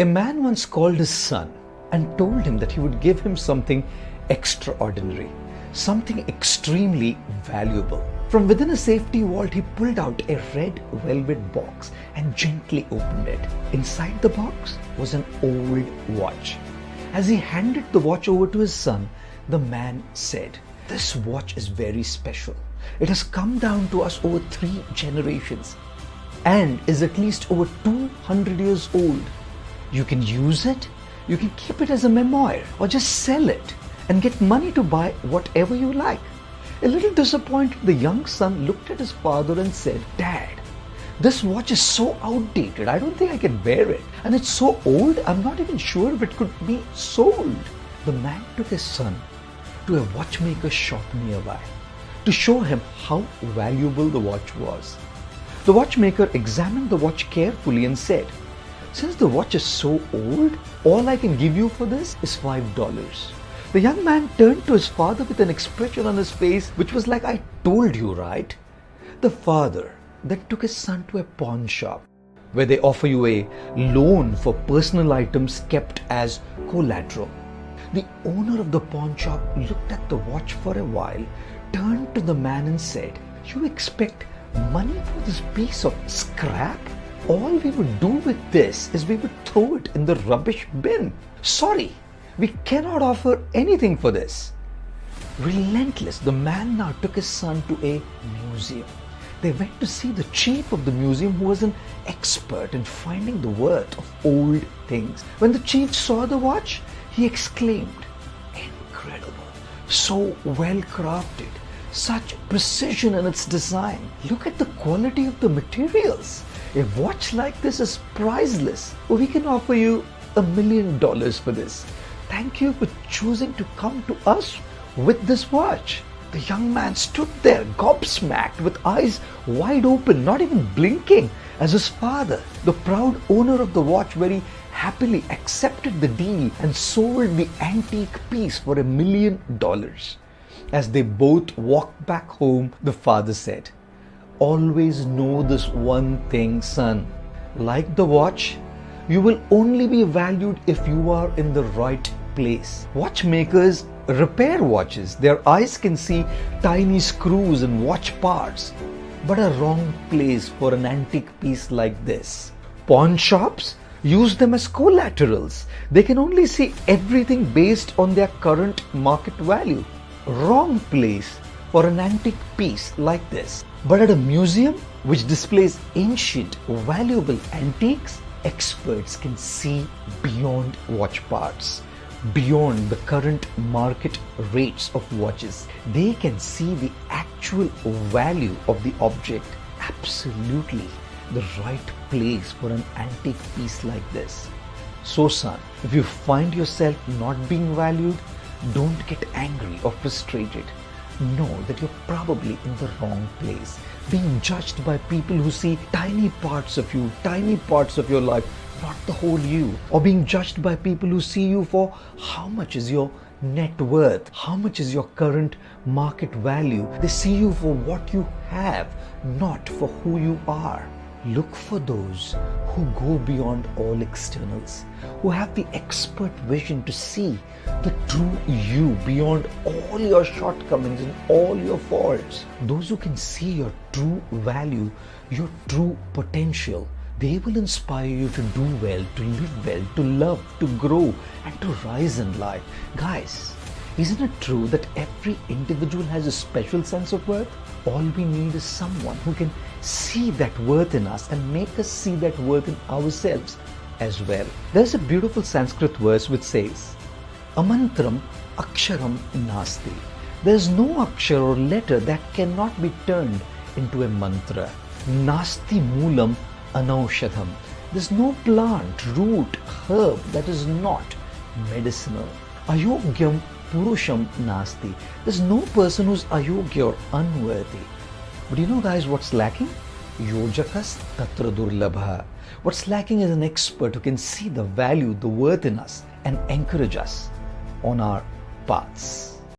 A man once called his son and told him that he would give him something extraordinary, something extremely valuable. From within a safety vault, he pulled out a red velvet box and gently opened it. Inside the box was an old watch. As he handed the watch over to his son, the man said, "This watch is very special. It has come down to us over 3 generations and is at least over 200 years old. You can use it, you can keep it as a memoir, or just sell it and get money to buy whatever you like." A little disappointed, the young son looked at his father and said, "Dad, this watch is so outdated. I don't think I can wear it. And it's so old, I'm not even sure if it could be sold." The man took his son to a watchmaker's shop nearby to show him how valuable the watch was. The watchmaker examined the watch carefully and said, "Since the watch is so old, all I can give you for this is $5. The young man turned to his father with an expression on his face which was like, "I told you, right?" The father then took his son to a pawn shop where they offer you a loan for personal items kept as collateral. The owner of the pawn shop looked at the watch for a while, turned to the man and said, "You expect money for this piece of scrap? All we would do with this is we would throw it in the rubbish bin. Sorry, we cannot offer anything for this." Relentless, the man now took his son to a museum. They went to see the chief of the museum, who was an expert in finding the worth of old things. When the chief saw the watch, he exclaimed, "Incredible, so well crafted, such precision in its design. Look at the quality of the materials. A watch like this is priceless. We can offer you $1 million for this. Thank you for choosing to come to us with this watch." The young man stood there gobsmacked with eyes wide open, not even blinking, as his father, the proud owner of the watch, very happily accepted the deal and sold the antique piece for $1 million. As they both walked back home, the father said, "Always know this one thing, son. Like the watch, you will only be valued if you are in the right place." Watchmakers repair watches. Their eyes can see tiny screws and watch parts, but a wrong place for an antique piece like this. Pawn shops use them as collaterals. They can only see everything based on their current market value. Wrong place for an antique piece like this. But at a museum which displays ancient, valuable antiques, experts can see beyond watch parts, beyond the current market rates of watches. They can see the actual value of the object. Absolutely the right place for an antique piece like this. So son, if you find yourself not being valued, don't get angry or frustrated. Know that you're probably in the wrong place, being judged by people who see tiny parts of you, tiny parts of your life, not the whole you, or being judged by people who see you for how much is your net worth, how much is your current market value. They see you for what you have, not for who you are. Look for those who go beyond all externals, who have the expert vision to see the true you beyond all your shortcomings and all your faults. Those who can see your true value, your true potential. They will inspire you to do well, to live well, to love, to grow, and to rise in life. Guys, isn't it true that every individual has a special sense of worth? All we need is someone who can see that worth in us and make us see that worth in ourselves as well. There's a beautiful Sanskrit verse which says, "Amantram aksharam nasti." There's no akshar or letter that cannot be turned into a mantra. Nasti moolam anaushadham. There's no plant, root, herb that is not medicinal. Ayogyam purusham nasti. There's no person who's ayogya or unworthy. But you know guys what's lacking? Yojakas tatra durlabha. What's lacking is an expert who can see the value, the worth in us and encourage us on our paths.